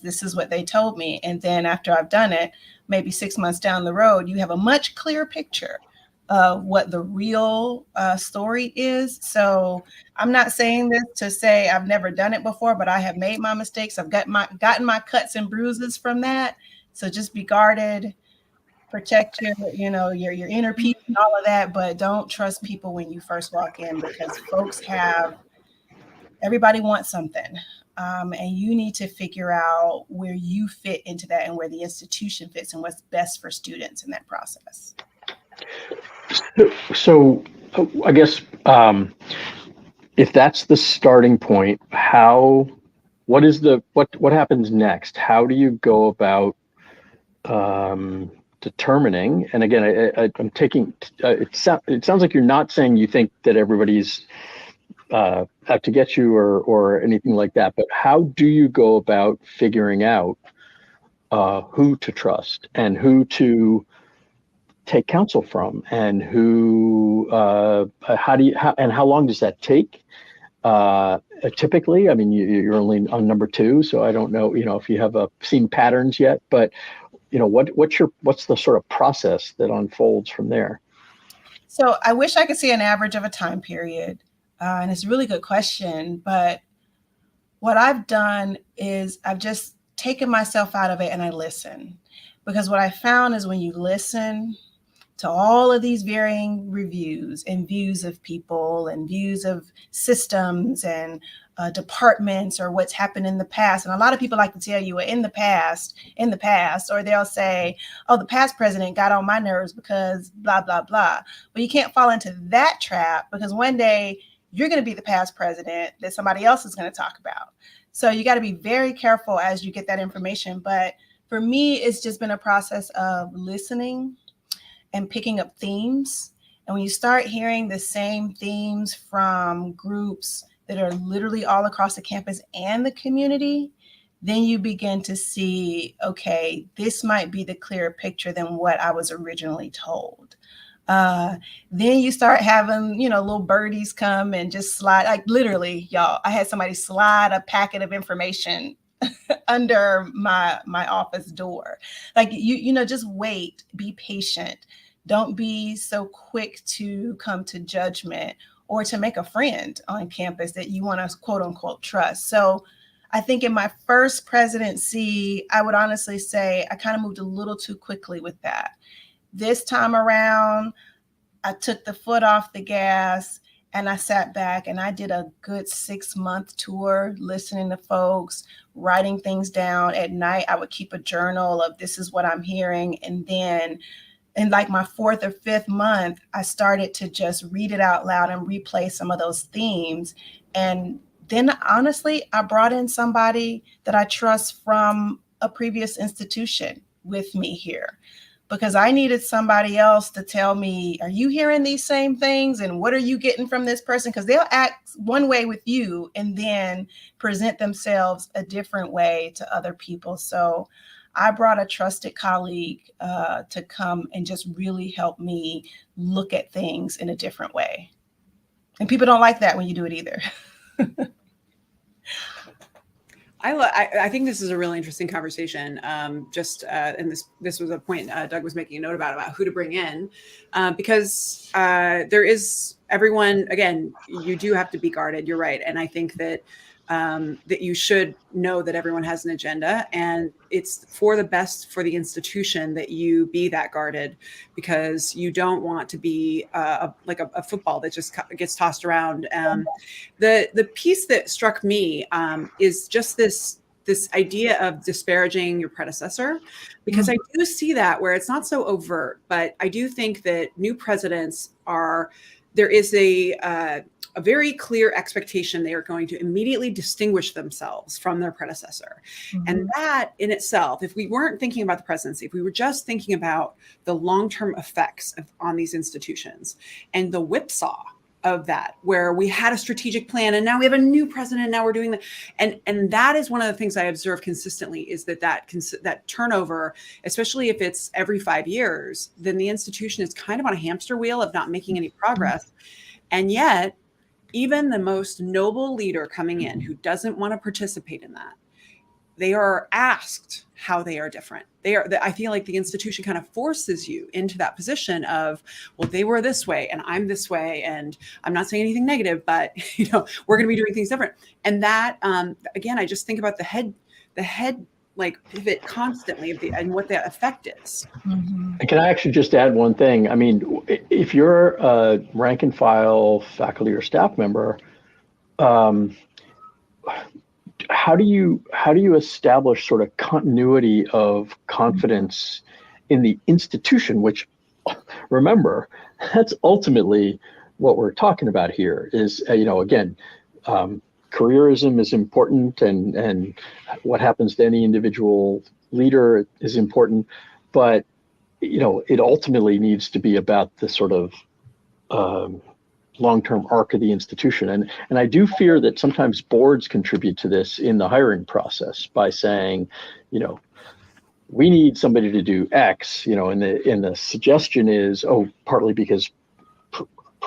this is what they told me. And then after I've done it, maybe 6 months down the road, you have a much clearer picture of what the real story is. So I'm not saying this to say I've never done it before, but I have made my mistakes. I've gotten my cuts and bruises from that. So just be guarded, protect your inner peace and all of that, but don't trust people when you first walk in, because everybody wants something. And you need to figure out where you fit into that and where the institution fits and what's best for students in that process. So I guess if that's the starting point, what happens next? How do you go about determining? And again, I'm taking it sounds like you're not saying you think that everybody's out to get you or anything like that, but how do you go about figuring out who to trust and who to take counsel from, and how long does that take? Typically, I mean, you're only on number two, so I don't know, if you have seen patterns yet, but what's the sort of process that unfolds from there? So I wish I could see an average of a time period, and it's a really good question. But what I've done is I've just taken myself out of it and I listen, because what I found is when you listen to all of these varying reviews and views of people and views of systems and departments or what's happened in the past. And a lot of people like to tell you in the past, or they'll say, oh, the past president got on my nerves because blah, blah, blah. But you can't fall into that trap, because one day you're going to be the past president that somebody else is going to talk about. So you got to be very careful as you get that information. But for me, it's just been a process of listening and picking up themes. And when you start hearing the same themes from groups that are literally all across the campus and the community, then you begin to see, okay, this might be the clearer picture than what I was originally told. Then you start having, little birdies come and just slide, like literally, y'all, I had somebody slide a packet of information under my office door. Like, just wait, be patient. Don't be so quick to come to judgment or to make a friend on campus that you want to quote unquote trust. So I think in my first presidency, I would honestly say I kind of moved a little too quickly with that. This time around, I took the foot off the gas and I sat back and I did a good 6-month tour, listening to folks, writing things down. At night, I would keep a journal of this is what I'm hearing. And then in like my 4th or 5th month, I started to just read it out loud and replay some of those themes. And then honestly, I brought in somebody that I trust from a previous institution with me here, because I needed somebody else to tell me, are you hearing these same things? And what are you getting from this person? Because they'll act one way with you and then present themselves a different way to other people. So I brought a trusted colleague to come and just really help me look at things in a different way. And people don't like that when you do it either. I think this is a really interesting conversation. And this was a point Doug was making a note about who to bring in, because there is everyone. Again, you do have to be guarded. You're right, and I think that that you should know that everyone has an agenda, and it's for the best for the institution that you be that guarded, because you don't want to be like a football that just gets tossed around. The piece that struck me is just this idea of disparaging your predecessor, because I do see that where it's not so overt, but I do think that new presidents there is a very clear expectation they are going to immediately distinguish themselves from their predecessor. Mm-hmm. And that in itself, if we weren't thinking about the presidency, if we were just thinking about the long-term effects on these institutions and the whipsaw of that, where we had a strategic plan and now we have a new president and now we're doing that. And that is one of the things I observe consistently, is that turnover, especially if it's every 5 years, then the institution is kind of on a hamster wheel of not making any progress. And yet, even the most noble leader coming in who doesn't want to participate in that they are asked how they are different. I feel like the institution kind of forces you into that position of, well, they were this way and I'm this way. And I'm not saying anything negative, but we're going to be doing things different. And that, again, I just think about the head like pivot constantly and what that effect is. Mm-hmm. And can I actually just add one thing? I mean, if you're a rank and file faculty or staff member, how do you establish sort of continuity of confidence in the institution, which, remember, that's ultimately what we're talking about here is, again, careerism is important, and what happens to any individual leader is important, but it ultimately needs to be about the sort of long-term arc of the institution. And I do fear that sometimes boards contribute to this in the hiring process by saying, we need somebody to do X, and the suggestion is, partly because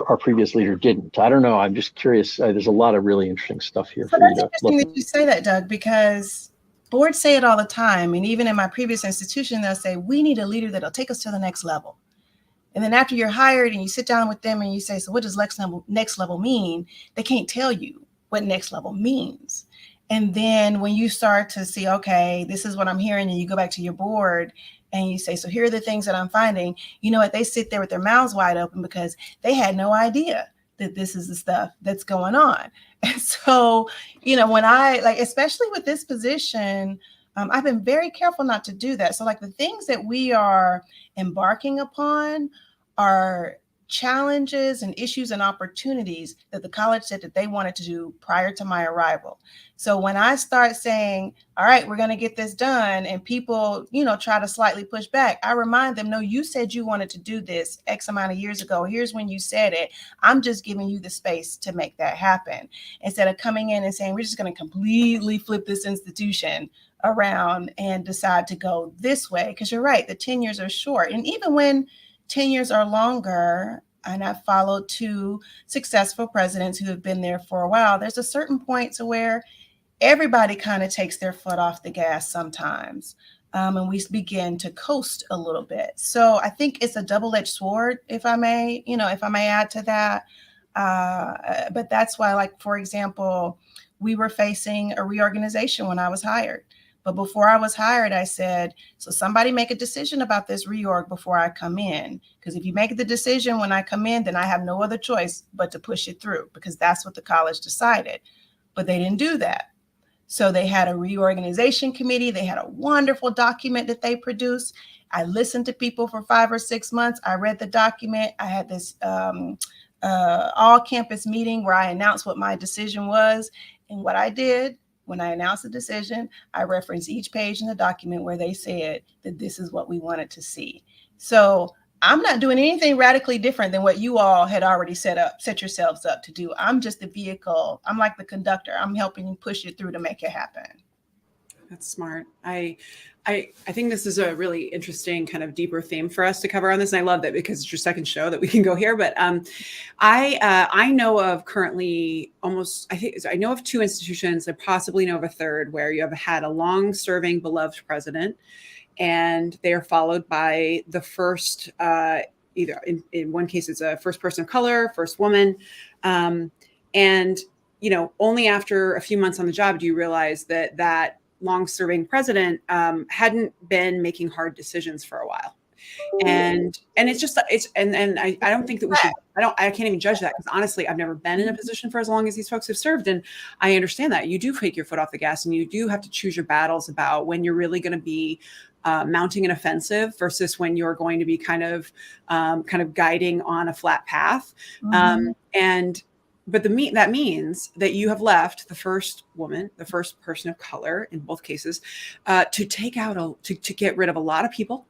our previous leader didn't. I don't know. I'm just curious. There's a lot of really interesting stuff here. So that's interesting that you say that, Doug, because boards say it all the time. And even in my previous institution, they'll say, we need a leader that'll take us to the next level. And then after you're hired and you sit down with them and you say, so what does next level mean? They can't tell you what next level means. And then when you start to see, okay, this is what I'm hearing, and you go back to your board and you say, so here are the things that I'm finding, you know what, they sit there with their mouths wide open because they had no idea that this is the stuff that's going on. And so, when especially with this position, I've been very careful not to do that. So like the things that we are embarking upon are challenges and issues and opportunities that the college said that they wanted to do prior to my arrival. So when I start saying, all right, we're going to get this done, and people, try to slightly push back, I remind them, no, you said you wanted to do this X amount of years ago. Here's when you said it. I'm just giving you the space to make that happen. Instead of coming in and saying, we're just going to completely flip this institution around and decide to go this way. Because you're right, the tenures are short. And even when tenures are longer, and I've followed 2 successful presidents who have been there for a while, there's a certain point to where everybody kind of takes their foot off the gas sometimes. And we begin to coast a little bit. So I think it's a double-edged sword, if I may add to that. But that's why, like, for example, we were facing a reorganization when I was hired. But before I was hired, I said, so somebody make a decision about this reorg before I come in. Because if you make the decision when I come in, then I have no other choice but to push it through, because that's what the college decided. But they didn't do that. So they had a reorganization committee. They had a wonderful document that they produced. I listened to people for 5 or 6 months. I read the document. I had this all campus meeting where I announced what my decision was. And what I did when I announced the decision, I referenced each page in the document where they said that this is what we wanted to see. So I'm not doing anything radically different than what you all had already set yourselves up to do. I'm just the vehicle. I'm like the conductor. I'm helping you push it through to make it happen. That's smart. I think this is a really interesting kind of deeper theme for us to cover on this. And I love that because it's your second show that we can go here. But I know of currently I know of 2 institutions. I possibly know of a third where you have had a long-serving, beloved president, and they are followed by the first, either in one case, it's a first person of color, first woman. And, only after a few months on the job do you realize that long-serving president hadn't been making hard decisions for a while. And I don't think that we should, I can't even judge that, because honestly, I've never been in a position for as long as these folks have served. And I understand that you do take your foot off the gas, and you do have to choose your battles about when you're really going to be mounting an offensive versus when you're going to be kind of guiding on a flat path. Mm-hmm. But that means that you have left the first woman, the first person of color in both cases, to get rid of a lot of people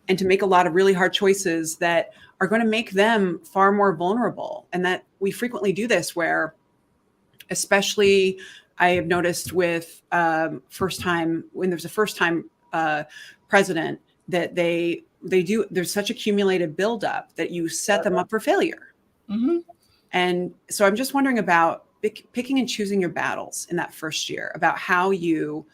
and to make a lot of really hard choices that are going to make them far more vulnerable. And that we frequently do this where, especially I have noticed with when there's a first time president, that there's such accumulated buildup that you set them up for failure. Mm-hmm. And so I'm just wondering about picking and choosing your battles in that first year, about how you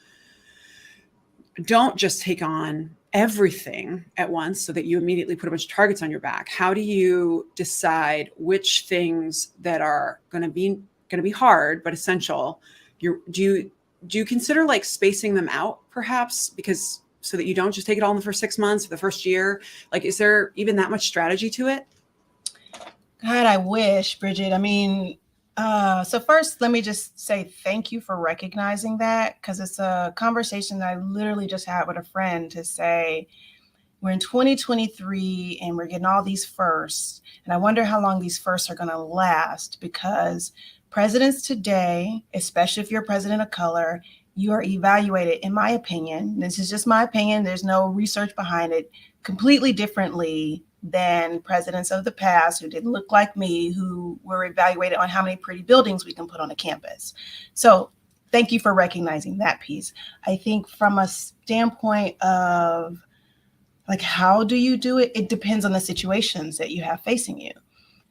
don't just take on everything at once so that you immediately put a bunch of targets on your back. How do you decide which things that are going to be hard but essential? Do you consider like spacing them out perhaps, because so that you don't just take it all in the first 6 months or the first year? Like, is there even that much strategy to it? God, I wish, Bridget. I mean, so first, let me just say thank you for recognizing that, because it's a conversation that I literally just had with a friend to say, we're in 2023 and we're getting all these firsts. And I wonder how long these firsts are going to last, because presidents today, especially if you're a president of color, you are evaluated, in my opinion, this is just my opinion, there's no research behind it, completely differently than presidents of the past who didn't look like me, who were evaluated on how many pretty buildings we can put on a campus. So thank you for recognizing that piece. I think from a standpoint of like, how do you do it? It depends on the situations that you have facing you.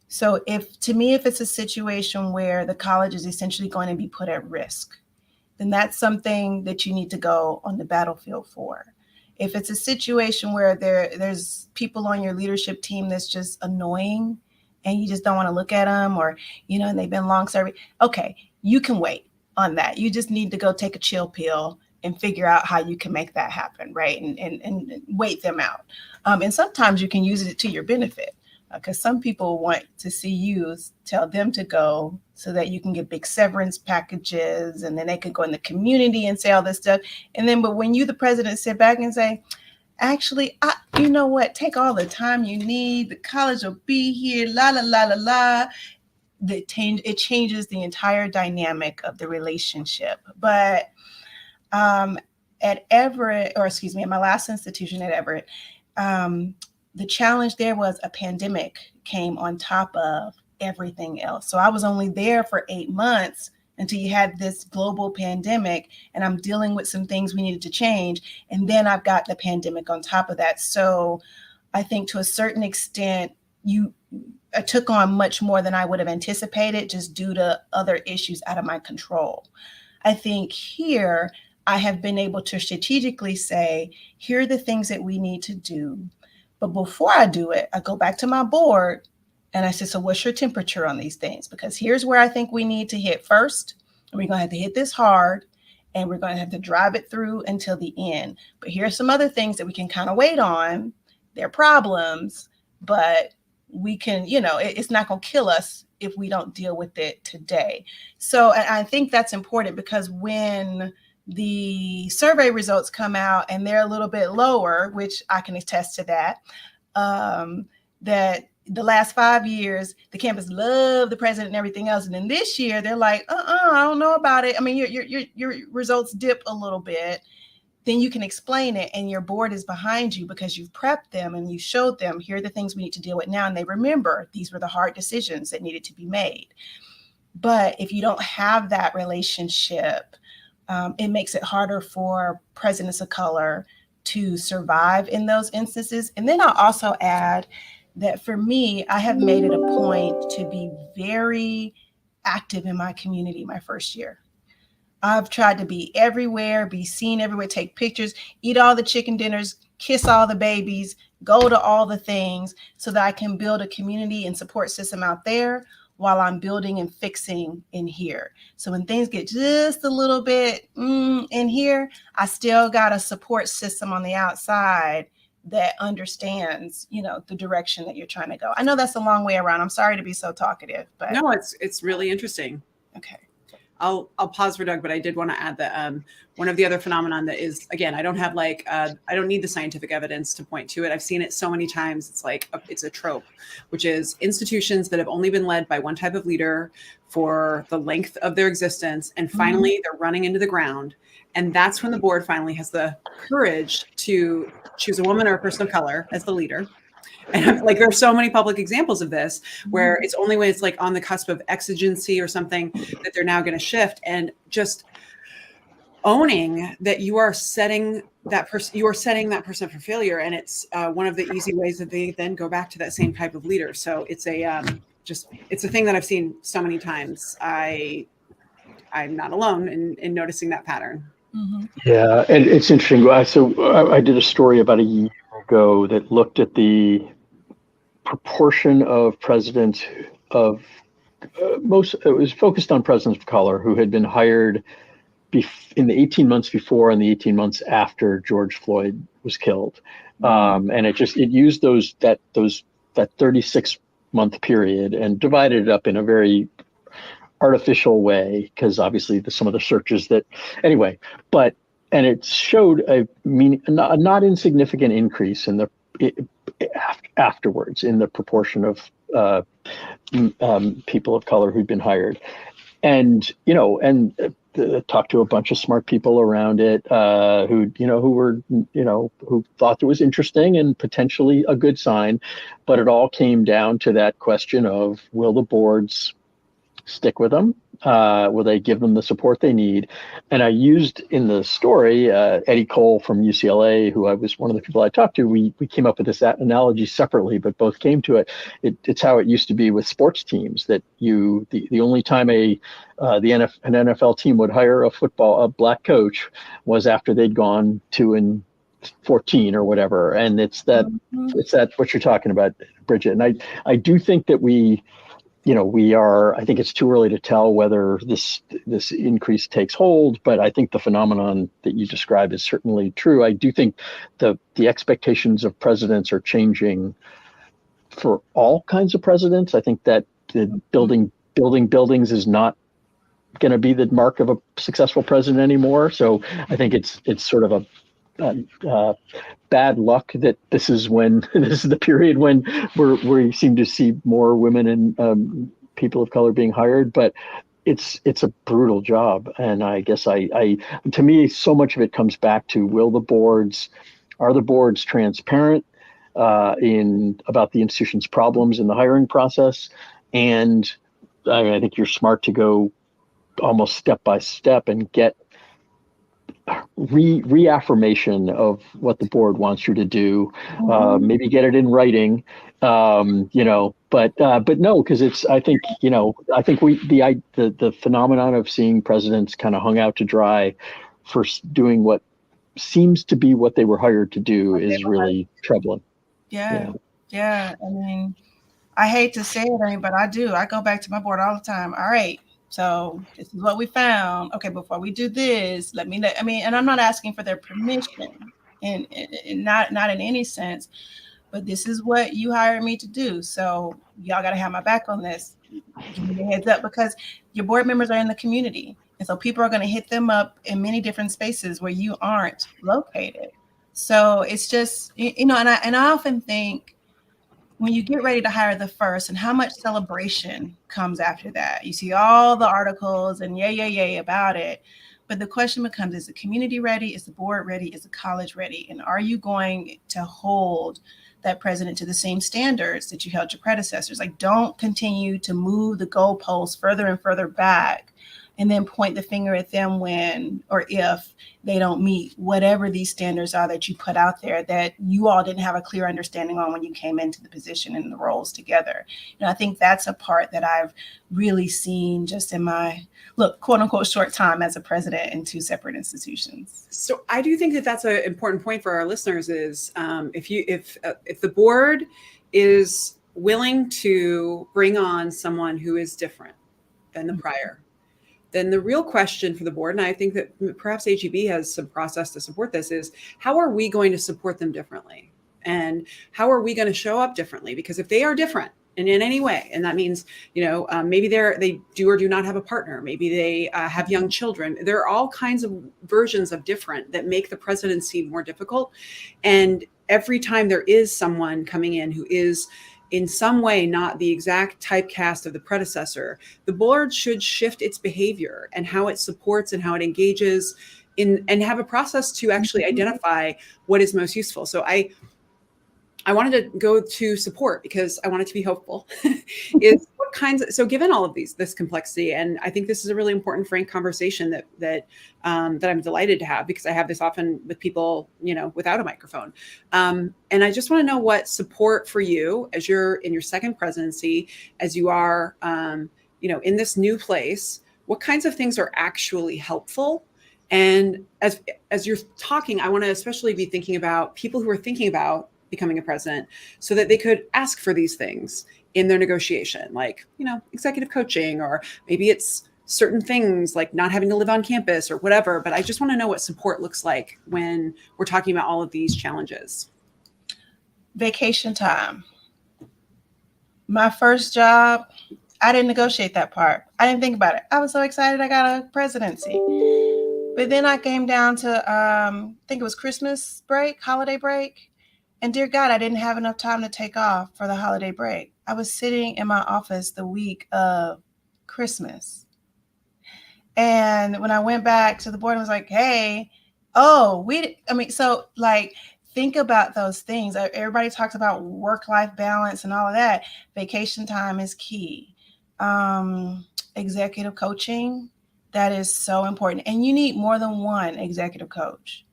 So if it's a situation where the college is essentially going to be put at risk, then that's something that you need to go on the battlefield for. If it's a situation where there's people on your leadership team that's just annoying and you just don't want to look at them, or, and they've been long serving, okay, you can wait on that. You just need to go take a chill pill and figure out how you can make that happen, right? And wait them out. And sometimes you can use it to your benefit, because some people want to see you tell them to go so that you can get big severance packages, and then they can go in the community and say all this stuff. But when you, the president, sit back and say, actually, you know what, take all the time you need, the college will be here, la, la, la, la, la. It changes the entire dynamic of the relationship. But at Everett, at my last institution at Everett, the challenge there was a pandemic came on top of everything else. So I was only there for 8 months until you had this global pandemic, and I'm dealing with some things we needed to change. And then I've got the pandemic on top of that. So I think to a certain extent, I took on much more than I would have anticipated, just due to other issues out of my control. I think here I have been able to strategically say, here are the things that we need to do. But before I do it, I go back to my board and I said, so what's your temperature on these things? Because here's where I think we need to hit first. And we're going to have to hit this hard, and we're going to have to drive it through until the end. But here are some other things that we can kind of wait on. They're problems, but we can, it's not going to kill us if we don't deal with it today. So I think that's important, because when the survey results come out and they're a little bit lower, which I can attest to that, that the last 5 years, the campus loved the president and everything else. And then this year they're like, I don't know about it. I mean, your results dip a little bit. Then you can explain it, and your board is behind you because you've prepped them and you showed them, here are the things we need to deal with now. And they remember these were the hard decisions that needed to be made. But if you don't have that relationship, it makes it harder for presidents of color to survive in those instances. And then I'll also add that for me, I have made it a point to be very active in my community my first year. I've tried to be everywhere, be seen everywhere, take pictures, eat all the chicken dinners, kiss all the babies, go to all the things, so that I can build a community and support system out there while I'm building and fixing in here. So when things get just a little bit in here, I still got a support system on the outside that understands, the direction that you're trying to go. I know that's a long way around. I'm sorry to be so talkative, but no, it's really interesting. Okay. I'll pause for Doug, but I did want to add that one of the other phenomenon that is, again, I don't have I don't need the scientific evidence to point to it. I've seen it so many times. It's like, it's a trope, which is institutions that have only been led by one type of leader for the length of their existence. And finally they're running into the ground. And that's when the board finally has the courage to choose a woman or a person of color as the leader. And there are so many public examples of this where it's only when it's on the cusp of exigency or something that they're now going to shift, and just owning that you are setting that person up for failure. And it's one of the easy ways that they then go back to that same type of leader. So it's it's a thing that I've seen so many times. I'm not alone in noticing that pattern. Yeah, and it's interesting. I did a story about a year ago that looked at the proportion of presidents of most. It was focused on presidents of color who had been hired in the 18 months before and the 18 months after George Floyd was killed, and it used that 36-month period and divided it up in a very artificial way because obviously some of the searches that anyway, and it showed a not insignificant increase in the afterwards in the proportion of people of color who'd been hired, and talked to a bunch of smart people around it who thought it was interesting and potentially a good sign, but it all came down to that question of, will the boards stick with them? Will they give them the support they need? And I used in the story Eddie Cole from UCLA, who I was one of the people I talked to. We came up with this analogy separately, but both came to it. It's how it used to be with sports teams, that the only time an NFL team would hire a black coach was after they'd gone 2-14 or whatever. And it's that what you're talking about, Bridget. And I do think that I think it's too early to tell whether this increase takes hold, but I think the phenomenon that you described is certainly true. I do think the expectations of presidents are changing for all kinds of presidents. I think that the building buildings is not going to be the mark of a successful president anymore. So I think it's sort of a bad luck that this is the period when we seem to see more women and people of color being hired, but it's a brutal job. And I guess to me, so much of it comes back to, are the boards transparent about the institution's problems in the hiring process? And I think you're smart to go almost step by step and get reaffirmation of what the board wants you to do. Maybe get it in writing, but no, because I think the phenomenon of seeing presidents kind of hung out to dry for doing what seems to be what they were hired to do is really troubling. Yeah. I mean, I hate to say it, but I do. I go back to my board all the time. All right, so this is what we found. Okay, before we do this, let me know. I mean, and I'm not asking for their permission, and not in any sense, but this is what you hired me to do. So y'all got to have my back on this. Give me a heads up, because your board members are in the community, and so people are going to hit them up in many different spaces where you aren't located. So it's just, and I often think, when you get ready to hire the first, and how much celebration comes after that. You see all the articles and yay about it. But the question becomes, is the community ready? Is the board ready? Is the college ready? And are you going to hold that president to the same standards that you held your predecessors? Like, don't continue to move the goalposts further and further back and then point the finger at them when or if they don't meet whatever these standards are that you put out there that you all didn't have a clear understanding on when you came into the position and the roles together. I think that's a part that I've really seen just in my, quote unquote, short time as a president in two separate institutions. So I do think that that's an important point for our listeners is if the board is willing to bring on someone who is different than the prior, then the real question for the board, and I think that perhaps HEB has some process to support this, is how are we going to support them differently? And how are we going to show up differently? Because if they are different in any way, and that means, maybe they do or do not have a partner, maybe they have young children. There are all kinds of versions of different that make the presidency more difficult. And every time there is someone coming in who is in some way not the exact typecast of the predecessor, the board should shift its behavior and how it supports and how it engages in, and have a process to actually identify what is most useful. So I wanted to go to support because I wanted to be hopeful. So given all of this complexity, and I think this is a really important, frank conversation that I'm delighted to have, because I have this often with people, without a microphone. And I just want to know what support for you as you're in your second presidency, as you are, in this new place, what kinds of things are actually helpful And as you're talking, I want to especially be thinking about people who are thinking about becoming a president so that they could ask for these things in their negotiation, like, executive coaching, or maybe it's certain things like not having to live on campus or whatever. But I just want to know what support looks like when we're talking about all of these challenges. Vacation time. My first job, I didn't negotiate that part. I didn't think about it. I was so excited I got a presidency. But then I came down to, I think it was Christmas break, holiday break. And dear God, I didn't have enough time to take off for the holiday break. I was sitting in my office the week of Christmas. And when I went back to the board, I was like, hey, think about those things. Everybody talks about work-life balance and all of that. Vacation time is key. Executive coaching, that is so important. And you need more than one executive coach,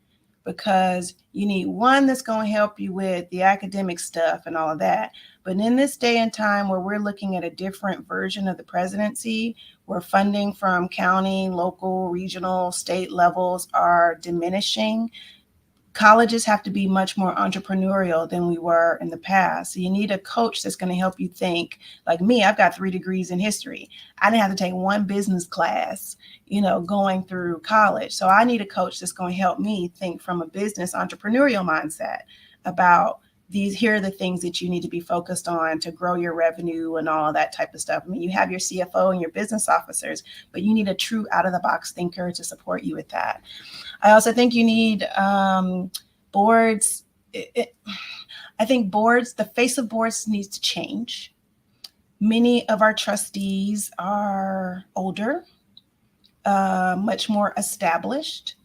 because you need one that's going to help you with the academic stuff and all of that. But in this day and time where we're looking at a different version of the presidency, where funding from county, local, regional, state levels are diminishing, colleges have to be much more entrepreneurial than we were in the past. So you need a coach that's going to help you think. Like me, I've got 3 degrees in history. I didn't have to take one business class, going through college. So I need a coach that's going to help me think from a business entrepreneurial mindset about here are the things that you need to be focused on to grow your revenue and all of that type of stuff. I mean, you have your CFO and your business officers, but you need a true out of the box thinker to support you with that. I also think you need boards. I think the face of boards needs to change. Many of our trustees are older, much more established,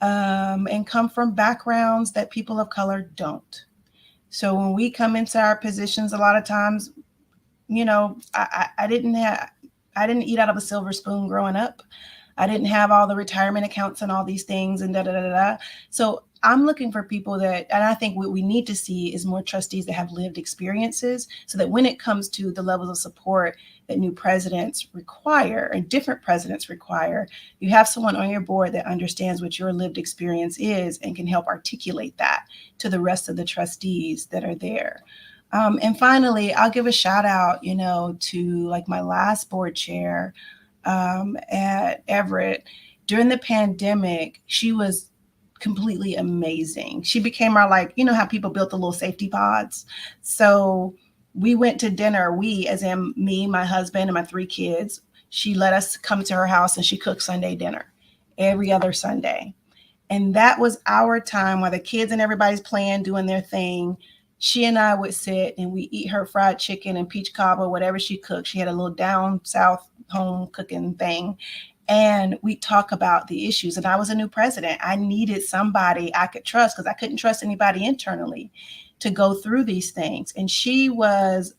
and come from backgrounds that people of don't. So when we come into our positions, a lot of times, I didn't eat out of a silver spoon growing up. I didn't have all the retirement accounts and all these things and da da da da. So I'm looking for people and I think what we need to see is more trustees that have lived experiences, so that when it comes to the levels of support that new presidents require and different presidents require, you have someone on your board that understands what your lived experience is and can help articulate that to the rest of the trustees that are there. And finally, I'll give a shout out, to like my last board chair, at Everett. During the pandemic, she was completely amazing. She became our, how people built the little safety pods. So we went to dinner, as in me, my husband, and my 3 kids. She let us come to her house and she cooked Sunday dinner every other Sunday. And that was our time while the kids and everybody's playing, doing their thing. She and I would sit and we eat her fried chicken and peach cobbler, whatever she cooked. She had a little down south home cooking thing. And we talk about the issues. And I was a new president. I needed somebody I could trust, because I couldn't trust anybody internally to go through these things. And she was,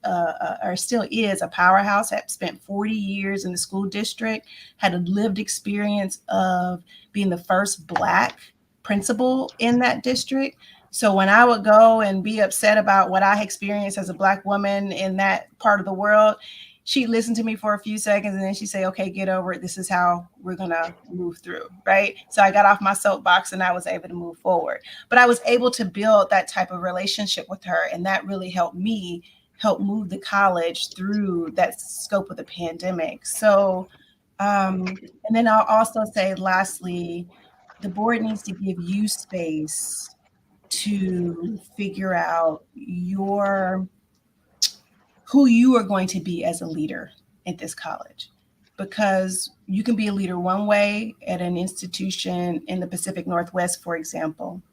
or still is, a powerhouse. Had spent 40 years in the school district, had a lived experience of being the first Black principal in that district. So when I would go and be upset about what I experienced as a Black woman in that part of the world, she'd listen to me for a few seconds and then she'd say, okay, get over it. This is how we're going to move through, right? So I got off my soapbox and I was able to move forward. But I was able to build that type of relationship with her. And that really helped me help move the college through that scope of the pandemic. So, and then I'll also say, lastly, the board needs to give you space to figure out who you are going to be as a leader at this college, because you can be a leader one way at an institution in the Pacific Northwest, for example.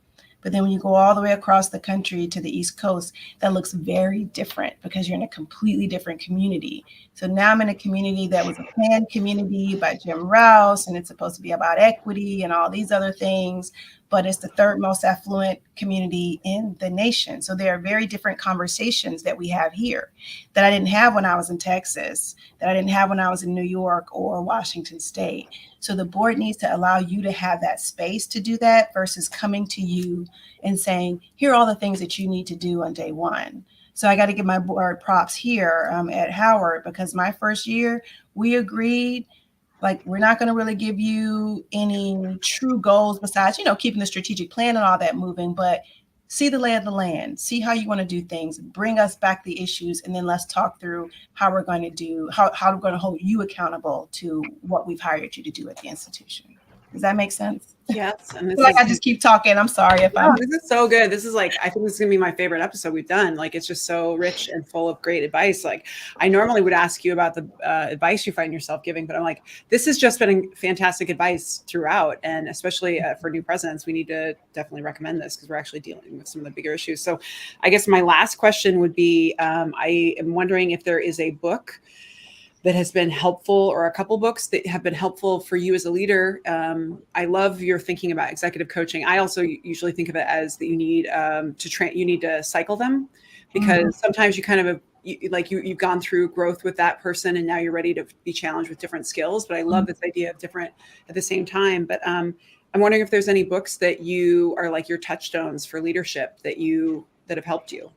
But then when you go all the way across the country to the East Coast, that looks very different because you're in a completely different community. So now I'm in a community that was a planned community by Jim Rouse, and it's supposed to be about equity and all these other things, but it's the 3rd most affluent community in the nation. So there are very different conversations that we have here that I didn't have when I was in Texas, that I didn't have when I was in New York or Washington State. So the board needs to allow you to have that space to do that versus coming to you and saying, here are all the things that you need to do on day one. So I got to give my board props here at Howard, because my first year we agreed Like, we're not going to really give you any true goals besides, keeping the strategic plan and all that moving, but see the lay of the land, see how you want to do things, bring us back the issues, and then let's talk through how we're going to how we're going to hold you accountable to what we've hired you to do at the institution. Does that make sense? Yes. And I just keep talking. I'm sorry if I'm. This is so good. This is I think this is gonna be my favorite episode we've done. It's just so rich and full of great advice. I normally would ask you about the advice you find yourself giving, but I'm like, this has just been fantastic advice throughout. And especially for new presidents, we need to definitely recommend this because we're actually dealing with some of the bigger issues. So I guess my last question would be, I am wondering if there is a book that has been helpful, or a couple books that have been helpful for you as a leader. I love your thinking about executive coaching. I also usually think of it as that you need you need to cycle them, because sometimes you kind of you've gone through growth with that person and now you're ready to be challenged with different skills. But I love this idea of different at the same time. But I'm wondering if there's any books that you are your touchstones for leadership that have helped you.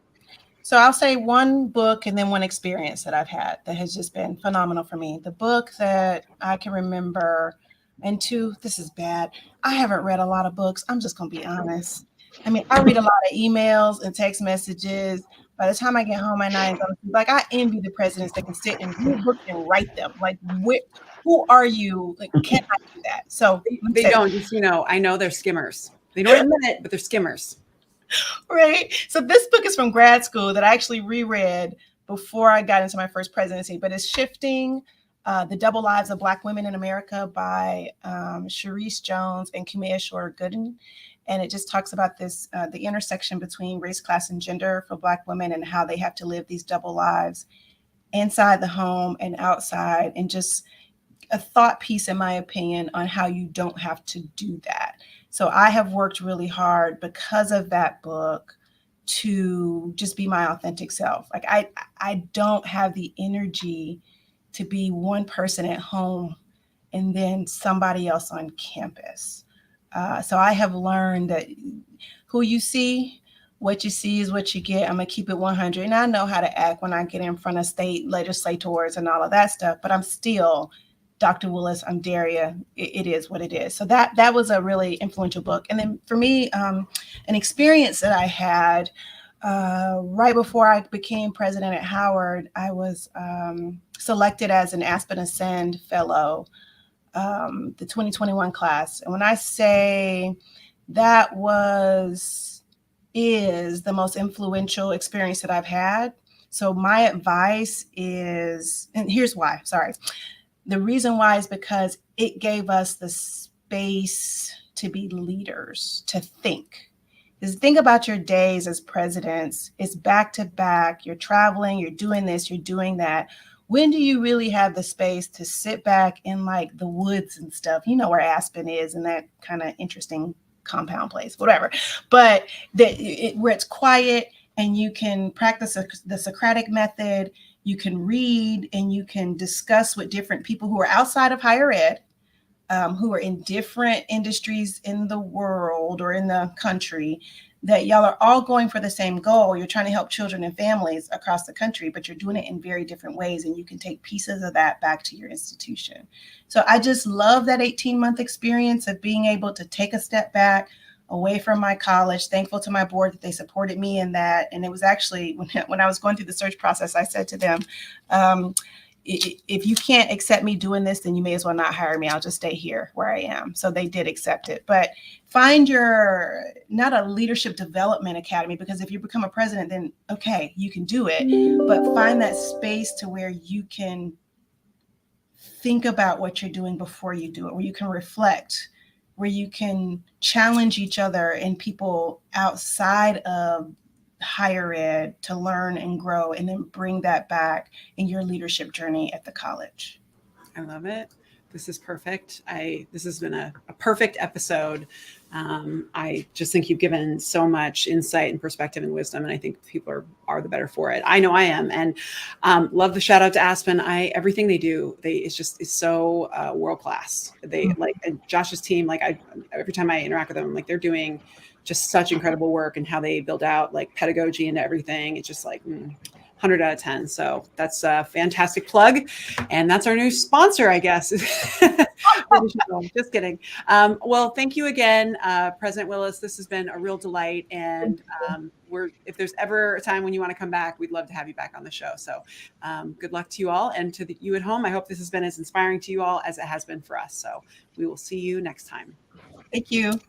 So I'll say one book and then one experience that I've had that has just been phenomenal for me. The book that I can remember, and two, this is bad, I haven't read a lot of books. I'm just going to be honest. I mean, I read a lot of emails and text messages. By the time I get home at night, I envy the presidents that can sit and read books and write them. Who are you? Can I do that? So they don't. Just I know they're skimmers. They don't admit it, but they're skimmers. Right. So this book is from grad school that I actually reread before I got into my first presidency, but it's Shifting the Double Lives of Black Women in America by Sharice Jones and Kumea Shorter Gooden. And it just talks about this, the intersection between race, class, and gender for Black women and how they have to live these double lives inside the home and outside, and just a thought piece, in my opinion, on how you don't have to do that. So I have worked really hard because of that book to just be my authentic self. I don't have the energy to be one person at home and then somebody else on campus. So I have learned that who you see, what you see is what you get. I'm going to keep it 100. And I know how to act when I get in front of state legislators and all of that stuff, but I'm still Dr. Willis, I'm Daria. It is what it is. So that was a really influential book. And then for me, an experience that I had right before I became president at Howard, I was selected as an Aspen Ascend Fellow, the 2021 class. And when I say that is the most influential experience that I've had. So my advice is, and here's why, sorry. The reason why is because it gave us the space to be leaders, to think. Because think about your days as presidents. It's back to back. You're traveling, you're doing this, you're doing that. When do you really have the space to sit back in the woods and stuff? You know where Aspen is, and that kind of interesting compound place, whatever. But where it's quiet and you can practice the Socratic method. You can read and you can discuss with different people who are outside of higher ed, who are in different industries in the world or in the country, that y'all are all going for the same goal. You're trying to help children and families across the country, but you're doing it in very different ways. And you can take pieces of that back to your institution. So I just love that 18-month experience of being able to take a step back away from my college, thankful to my board that they supported me in that. And it was actually when I was going through the search process, I said to them, if you can't accept me doing this, then you may as well not hire me. I'll just stay here where I am. So they did accept it. But find not a leadership development academy, because if you become a president, then okay, you can do it. But find that space to where you can think about what you're doing before you do it, where you can reflect, where you can challenge each other and people outside of higher ed to learn and grow, and then bring that back in your leadership journey at the college. I love it. This is perfect. This has been a perfect episode. I just think you've given so much insight and perspective and wisdom, and I think people are the better for it. I know I am, and love the shout out to Aspen. Everything they do, is so world class. They and Josh's team. Every time I interact with them, they're doing just such incredible work, and how they build out pedagogy and everything. It's just 100 out of 10. So that's a fantastic plug. And that's our new sponsor, I guess. Just kidding. Well, thank you again, President Willis. This has been a real delight. And if there's ever a time when you want to come back, we'd love to have you back on the show. So good luck to you all. And to you at home, I hope this has been as inspiring to you all as it has been for us. So we will see you next time. Thank you.